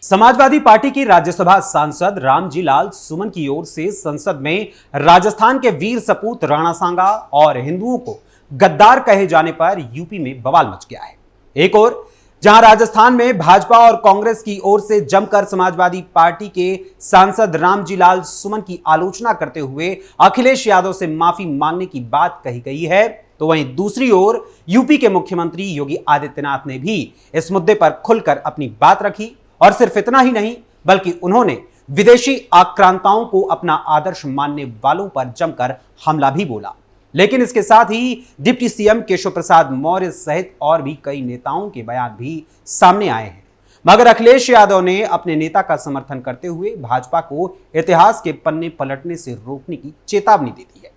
Samajwadi party की राज्यसभा सांसद रामजी लाल सुमन की ओर से संसद में राजस्थान के वीर सपूत राणा सांगा और हिंदुओं को गद्दार कहे जाने पर यूपी में बवाल मच गया है। एक ओर जहां राजस्थान में भाजपा और कांग्रेस की ओर से जमकर समाजवादी पार्टी के सांसद रामजी लाल सुमन की आलोचना करते हुए अखिलेश यादव से माफी मांगने की बात कही गई है, तो वहीं दूसरी ओर यूपी के मुख्यमंत्री योगी आदित्यनाथ ने भी इस मुद्दे पर खुलकर अपनी बात रखी। और सिर्फ इतना ही नहीं, बल्कि उन्होंने विदेशी आक्रांताओं को अपना आदर्श मानने वालों पर जमकर हमला भी बोला। लेकिन इसके साथ ही डिप्टी सीएम केशव प्रसाद मौर्य सहित और भी कई नेताओं के बयान भी सामने आए हैं। मगर अखिलेश यादव ने अपने नेता का समर्थन करते हुए भाजपा को इतिहास के पन्ने पलटने से रोकने की चेतावनी दे दी है।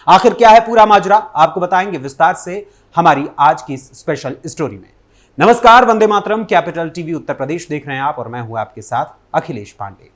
आखिर क्या है पूरा माजरा, आपको बताएंगे विस्तार से हमारी आज की स्पेशल स्टोरी में। नमस्कार, वंदे मातरम, कैपिटल टीवी उत्तर प्रदेश देख रहे हैं आप और मैं हूं आपके साथ अखिलेश पांडे।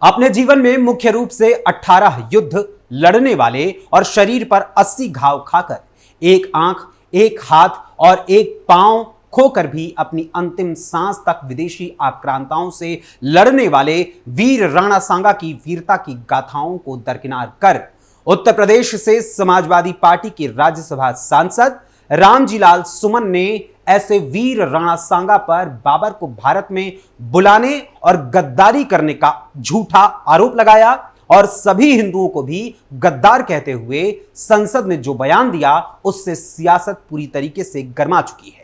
अपने जीवन में मुख्य रूप से 18 युद्ध लड़ने वाले और शरीर पर 80 घाव खाकर, एक आंख, एक हाथ और एक पांव खोकर भी अपनी अंतिम सांस तक विदेशी आक्रांताओं से लड़ने वाले वीर राणा सांगा की वीरता की गाथाओं को दरकिनार कर उत्तर प्रदेश से समाजवादी पार्टी के राज्यसभा सांसद रामजी लाल सुमन ने ऐसे वीर राणा सांगा पर बाबर को भारत में बुलाने और गद्दारी करने का झूठा आरोप लगाया और सभी हिंदुओं को भी गद्दार कहते हुए संसद ने जो बयान दिया, उससे सियासत पूरी तरीके से गर्मा चुकी है।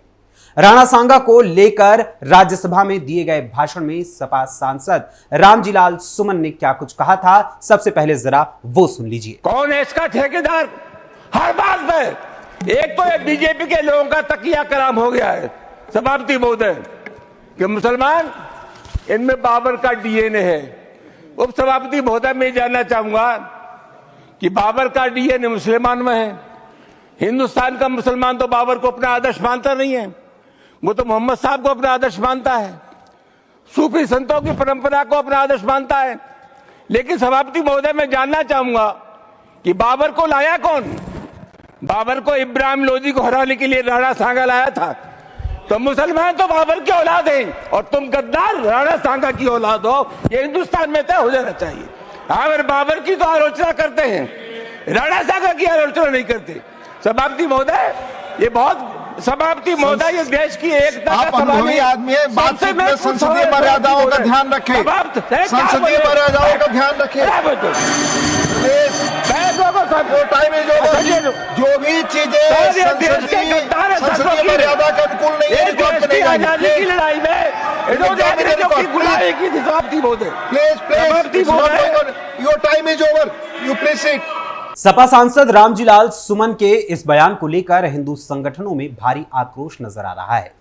राणा सांगा को लेकर राज्यसभा में दिए गए भाषण में सपा सांसद रामजी लाल सुमन ने क्या कुछ कहा था, सबसे पहले जरा वो सुन लीजिए। कौन है इसका ठेकेदार? हर बात में एक तो बीजेपी के लोगों का तकिया कलाम हो गया है सभापति महोदय कि मुसलमान इनमें बाबर का डीएनए है। उप सभापति महोदय, मैं जानना चाहूंगा कि बाबर का डीएनए मुसलमान में है। हिंदुस्तान का मुसलमान तो बाबर को अपना आदर्श मानता नहीं है, वो तो मोहम्मद साहब को अपना आदर्श मानता है, सूफी संतों की परंपरा को अपना आदर्श मानता है। लेकिन सभापति महोदय, मैं जानना चाहूंगा कि बाबर को लाया कौन? बाबर को इब्राहिम लोदी को हराने के लिए राणा सांगा लाया था। तो मुसलमान तो बाबर की औलाद हैं और तुम गद्दार राणा सांगा की औलाद हो, ये हिंदुस्तान में तय हो जाना चाहिए। अगर बाबर की तो आलोचना करते हैं, राणा सांगा की आलोचना नहीं करते। सभापति महोदय, ये बहुत सभापति महोदय, ये देश की एकता का अनुभवी आदमी है, बातचीत में संसदीय मर्यादाओं का ध्यान रखें, संसदीय मर्यादाओं का ध्यान रखें। जो भी चीजें संसदीय मर्यादा के अनुकूल नहीं है, आजादी की लड़ाई में इन्होंने अंग्रेजों की गुलामी की थी। सभापति महोदय, please, your time is over, you please sit. Sapa सांसद रामजी लाल सुमन के इस बयान को लेकर हिंदू संगठनों में भारी आक्रोश नजर आ रहा है।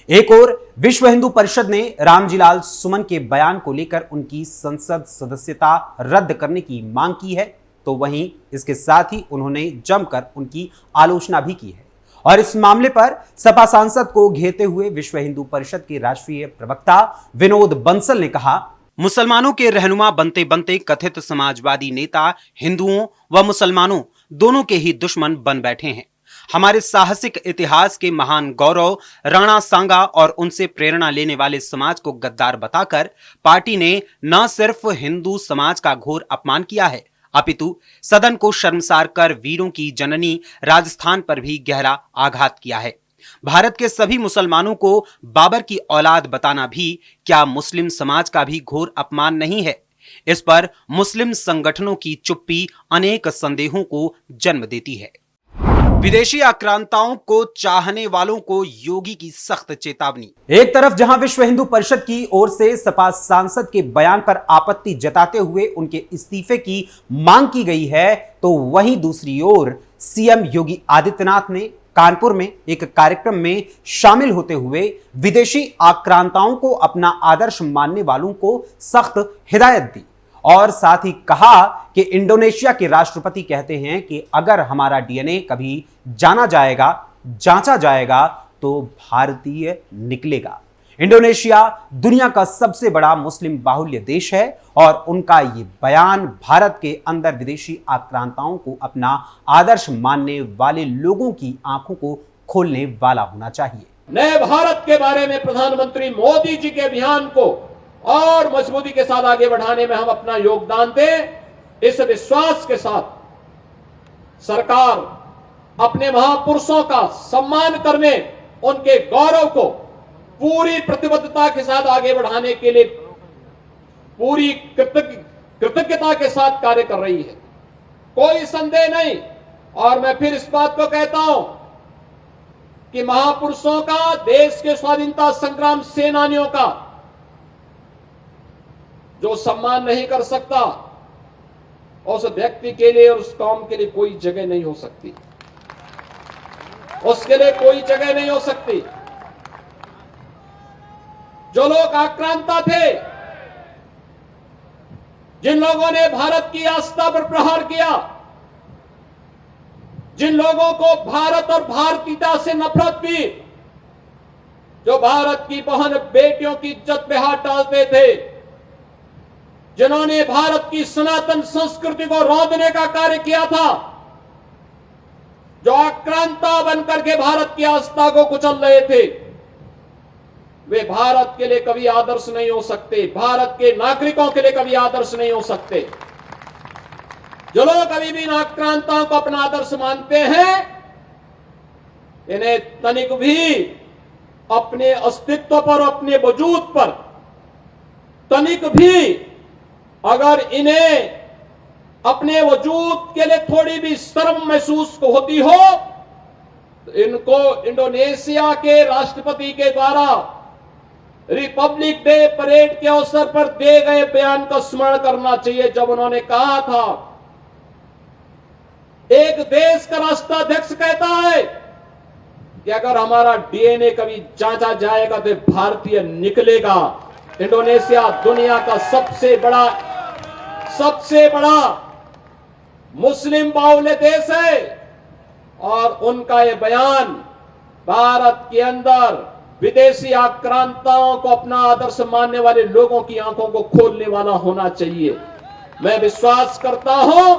एक ओर विश्व हिंदू परिषद ने रामजी लाल सुमन के बयान को लेकर उनकी संसद सदस्यता रद्द करने की मांग की है, तो वहीं इसके साथ ही उन्होंने जमकर उनकी आलोचना भी की है। और इस मामले पर सपा सांसद को घेरते हुए विश्व हिंदू परिषद के राष्ट्रीय प्रवक्ता विनोद बंसल ने कहा, मुसलमानों के रहनुमा बनते बनते कथित समाजवादी नेता हिंदुओं व मुसलमानों दोनों के ही दुश्मन बन बैठे हैं। हमारे साहसिक इतिहास के महान गौरव राणा सांगा और उनसे प्रेरणा लेने वाले समाज को गद्दार बताकर पार्टी ने न सिर्फ हिंदू समाज का घोर अपमान किया है, अपितु सदन को शर्मसार कर वीरों की जननी राजस्थान पर भी गहरा आघात किया है। भारत के सभी मुसलमानों को बाबर की औलाद बताना भी क्या मुस्लिम समाज का भी घोर अपमान नहीं है? इस पर मुस्लिम संगठनों की चुप्पी अनेक संदेहों को जन्म देती है। विदेशी आक्रांताओं को चाहने वालों को योगी की सख्त चेतावनी। एक तरफ जहां विश्व हिंदू परिषद की ओर से सपा सांसद के बयान पर आपत्ति जताते हुए उनके इस्तीफे की मांग की गई है, तो वहीं दूसरी ओर सीएम योगी आदित्यनाथ ने कानपुर में एक कार्यक्रम में शामिल होते हुए विदेशी आक्रांताओं को अपना आदर्श मानने वालों को सख्त हिदायत दी और साथ ही कहा कि इंडोनेशिया के राष्ट्रपति कहते हैं कि अगर हमारा डीएनए कभी जाना जाएगा, जांचा जाएगा, तो भारतीय निकलेगा। इंडोनेशिया दुनिया का सबसे बड़ा मुस्लिम बाहुल्य देश है और उनका ये बयान भारत के अंदर विदेशी आक्रांताओं को अपना आदर्श मानने वाले लोगों की आंखों को खोलने वाला होना चाहिए। नए भारत के बारे में प्रधानमंत्री मोदी जी के अभियान को और मजबूती के साथ आगे बढ़ाने में हम अपना योगदान दें, इस विश्वास के साथ सरकार अपने महापुरुषों का सम्मान करने, उनके गौरव को पूरी प्रतिबद्धता के साथ आगे बढ़ाने के लिए पूरी कृतज्ञता के साथ कार्य कर रही है, कोई संदेह नहीं। और मैं फिर इस बात को कहता हूं कि महापुरुषों का, देश के स्वाधीनता संग्राम सेनानियों का जो सम्मान नहीं कर सकता, उस व्यक्ति के लिए और उस कौम के लिए कोई जगह नहीं हो सकती, उसके लिए कोई जगह नहीं हो सकती। जो लोग आक्रांता थे, जिन लोगों ने भारत की आस्था पर प्रहार किया, जिन लोगों को भारत और भारतीयता से नफरत थी, जो भारत की बहन बेटियों की इज्जत पे हाथ डालते थे, जिन्होंने भारत की सनातन संस्कृति को रौंदने का कार्य किया था, जो आक्रांता बनकर के भारत की आस्था को कुचल रहे थे, वे भारत के लिए कभी आदर्श नहीं हो सकते, भारत के नागरिकों के लिए कभी आदर्श नहीं हो सकते। जो लोग कभी भी आक्रांताओं को अपना आदर्श मानते हैं, इन्हें तनिक भी अपने अस्तित्व पर, अपने वजूद पर तनिक भी अगर इन्हें अपने वजूद के लिए थोड़ी भी शर्म महसूस होती हो, तो इनको इंडोनेशिया के राष्ट्रपति के द्वारा रिपब्लिक डे परेड के अवसर पर दिए गए बयान का स्मरण करना चाहिए, जब उन्होंने कहा था, एक देश का राष्ट्राध्यक्ष कहता है कि अगर हमारा डीएनए कभी जांचा जाएगा तो भारतीय निकलेगा। इंडोनेशिया दुनिया का सबसे बड़ा मुस्लिम बाहुल्य देश है और उनका यह बयान भारत के अंदर विदेशी आक्रांताओं को अपना आदर्श मानने वाले लोगों की आंखों को खोलने वाला होना चाहिए। मैं विश्वास करता हूं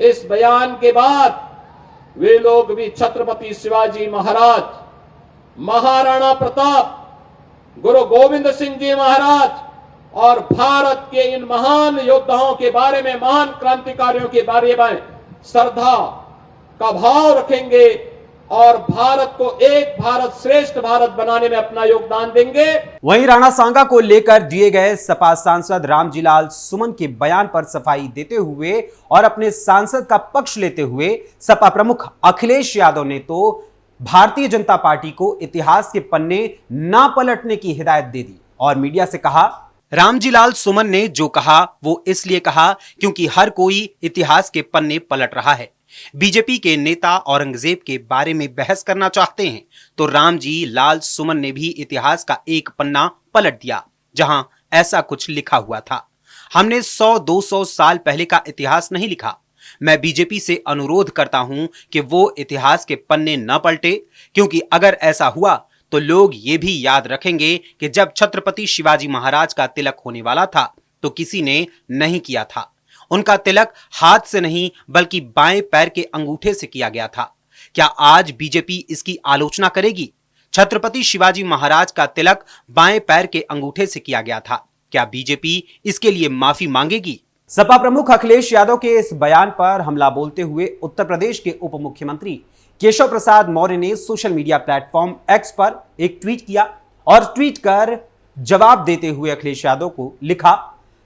इस बयान के बाद वे लोग भी छत्रपति शिवाजी महाराज, महाराणा प्रताप, गुरु गोविंद सिंह जी महाराज और भारत के इन महान योद्धाओं के बारे में, महान क्रांतिकारियों के बारे में श्रद्धा का भाव रखेंगे और भारत को एक भारत श्रेष्ठ भारत बनाने में अपना योगदान देंगे। वहीं राणा सांगा को लेकर दिए गए सपा सांसद रामजीलाल सुमन के बयान पर सफाई देते हुए और अपने सांसद का पक्ष लेते हुए सपा प्रमुख अखिलेश यादव ने तो भारतीय जनता पार्टी को इतिहास के पन्ने ना पलटने की हिदायत दे दी और मीडिया से कहा, रामजीलाल सुमन ने जो कहा वो इसलिए कहा क्योंकि हर कोई इतिहास के पन्ने पलट रहा है। बीजेपी के नेता औरंगजेब के बारे में बहस करना चाहते हैं तो रामजी लाल सुमन ने भी इतिहास का एक पन्ना पलट दिया जहां ऐसा कुछ लिखा हुआ था। हमने 100-200 साल पहले का इतिहास नहीं लिखा। मैं बीजेपी से अनुरोध करता हूं कि वो इतिहास के पन्ने न पलटे, क्योंकि अगर ऐसा हुआ तो लोग ये भी याद रखेंगे कि जब छत्रपति शिवाजी महाराज का तिलक होने वाला था तो किसी ने नहीं किया था। उनका तिलक हाथ से नहीं बल्कि बाएं पैर के अंगूठे से किया गया था। क्या आज बीजेपी इसकी आलोचना करेगी? छत्रपति शिवाजी महाराज का तिलक बाएं पैर के अंगूठे से किया गया था। क्या बीजेपी इसके लिए माफी मांगेगी? सपा प्रमुख अखिलेश यादव के इस बयान पर हमला बोलते हुए उत्तर प्रदेश के उप मुख्यमंत्री केशव प्रसाद मौर्य ने सोशल मीडिया प्लेटफॉर्म एक्स पर एक ट्वीट किया और ट्वीट कर जवाब देते हुए अखिलेश यादव को लिखा,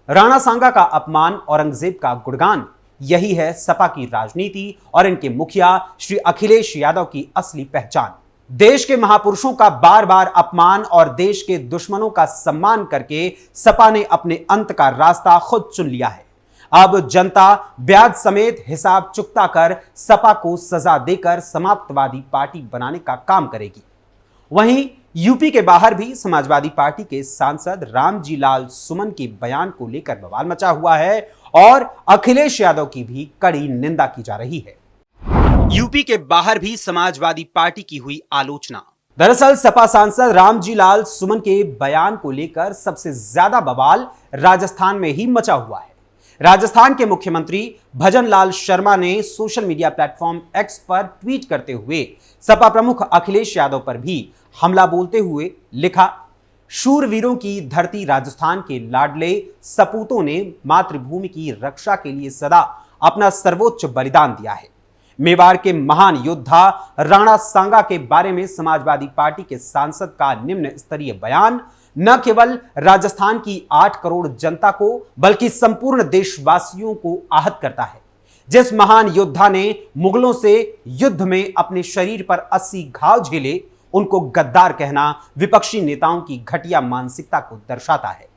राणा सांगा का अपमान, औरंगजेब का गुणगान, यही है सपा की राजनीति और इनके मुखिया श्री अखिलेश यादव की असली पहचान। देश के महापुरुषों का बार बार अपमान और देश के दुश्मनों का सम्मान करके सपा ने अपने अंत का रास्ता खुद चुन लिया है। अब जनता ब्याज समेत हिसाब चुकता कर सपा को सजा देकर समाप्तवादी पार्टी बनाने का काम करेगी। वहीं यूपी के बाहर भी समाजवादी पार्टी के सांसद रामजीलाल सुमन के बयान को लेकर बवाल मचा हुआ है और अखिलेश यादव की भी कड़ी निंदा की जा रही है। यूपी के बाहर भी समाजवादी पार्टी की हुई आलोचना। दरअसल सपा सांसद रामजी लाल सुमन के बयान को लेकर सबसे ज्यादा बवाल राजस्थान में ही मचा हुआ है। राजस्थान के मुख्यमंत्री भजन लाल शर्मा ने सोशल मीडिया प्लेटफॉर्म एक्स पर ट्वीट करते हुए सपा प्रमुख अखिलेश यादव पर भी हमला बोलते हुए लिखा, शूरवीरों की धरती राजस्थान के लाडले सपूतों ने मातृभूमि की रक्षा के लिए सदा अपना सर्वोच्च बलिदान दिया है। मेवाड़ के महान योद्धा राणा सांगा के बारे में समाजवादी पार्टी के सांसद का निम्न स्तरीय बयान न केवल राजस्थान की 8 करोड़ जनता को बल्कि संपूर्ण देशवासियों को आहत करता है। जिस महान योद्धा ने मुगलों से युद्ध में अपने शरीर पर 80 घाव झेले, उनको गद्दार कहना विपक्षी नेताओं की घटिया मानसिकता को दर्शाता है।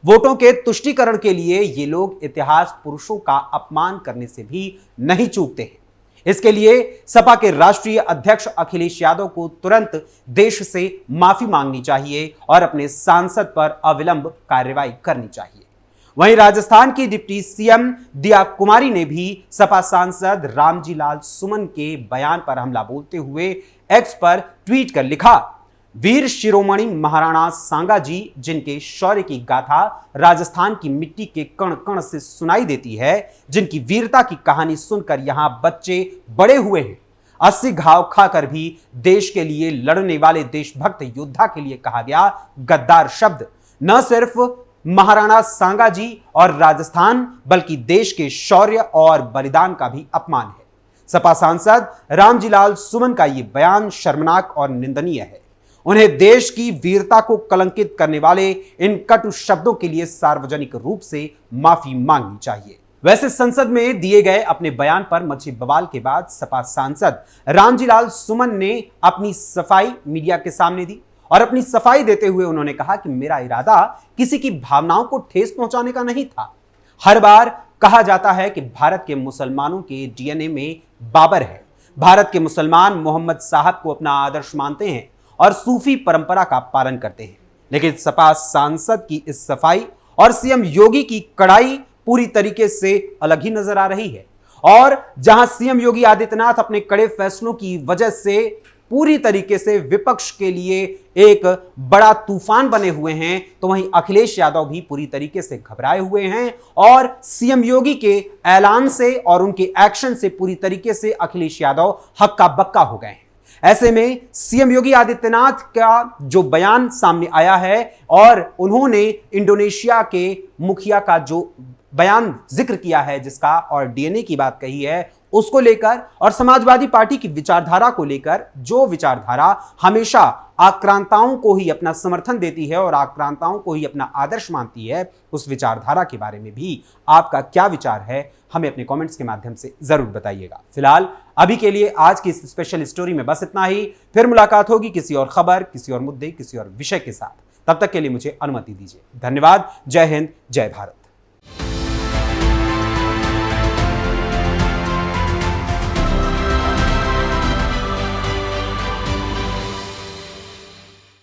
वोटों के तुष्टीकरण के लिए ये लोग इतिहास पुरुषों का अपमान करने से भी नहीं चूकते हैं। इसके लिए सपा के राष्ट्रीय अध्यक्ष अखिलेश यादव को तुरंत देश से माफी मांगनी चाहिए और अपने सांसद पर अविलंब कार्रवाई करनी चाहिए। वहीं राजस्थान की डिप्टी सीएम दिया कुमारी ने भी सपा सांसद रामजी लाल सुमन के बयान पर हमला बोलते हुए एक्स पर ट्वीट कर लिखा, वीर शिरोमणि महाराणा सांगा जी जिनके शौर्य की गाथा राजस्थान की मिट्टी के कण कण से सुनाई देती है, जिनकी वीरता की कहानी सुनकर यहां बच्चे बड़े हुए हैं, 80 घाव खाकर भी देश के लिए लड़ने वाले देशभक्त योद्धा के लिए कहा गया गद्दार शब्द न सिर्फ महाराणा सांगा जी और राजस्थान बल्कि देश के शौर्य और बलिदान का भी अपमान है। सपा सांसद रामजी लाल सुमन का यह बयान शर्मनाक और निंदनीय है। उन्हें देश की वीरता को कलंकित करने वाले इन कटु शब्दों के लिए सार्वजनिक रूप से माफी मांगनी चाहिए। वैसे संसद में दिए गए अपने बयान पर मचे बवाल के बाद सपा सांसद रामजी लाल सुमन ने अपनी सफाई मीडिया के सामने दी और अपनी सफाई देते हुए उन्होंने कहा कि मेरा इरादा किसी की भावनाओं को ठेस पहुंचाने का नहीं था। हर बार कहा जाता है कि भारत के मुसलमानों के डीएनए में बाबर है। भारत के मुसलमान मोहम्मद साहब को अपना आदर्श मानते हैं और सूफी परंपरा का पालन करते हैं। लेकिन सपा सांसद की इस सफाई और सीएम योगी की कड़ाई पूरी तरीके से अलग ही नजर आ रही है। और जहां सीएम योगी आदित्यनाथ अपने कड़े फैसलों की वजह से पूरी तरीके से विपक्ष के लिए एक बड़ा तूफान बने हुए हैं, तो वहीं अखिलेश यादव भी पूरी तरीके से घबराए हुए हैं और सीएम योगी के ऐलान से और उनके एक्शन से पूरी तरीके से अखिलेश यादव हक्का बक्का हो गए हैं। ऐसे में सीएम योगी आदित्यनाथ का जो बयान सामने आया है और उन्होंने इंडोनेशिया के मुखिया का जो बयान जिक्र किया है जिसका और डीएनए की बात कही है, उसको लेकर और समाजवादी पार्टी की विचारधारा को लेकर, जो विचारधारा हमेशा आक्रांताओं को ही अपना समर्थन देती है और आक्रांताओं को ही अपना आदर्श मानती है, उस विचारधारा के बारे में भी आपका क्या विचार है, हमें अपने कमेंट्स के माध्यम से जरूर बताइएगा। फिलहाल अभी के लिए आज की इस स्पेशल स्टोरी में बस इतना ही। फिर मुलाकात होगी किसी और खबर, किसी और मुद्दे, किसी और विषय के साथ। तब तक के लिए मुझे अनुमति दीजिए। धन्यवाद। जय हिंद, जय भारत।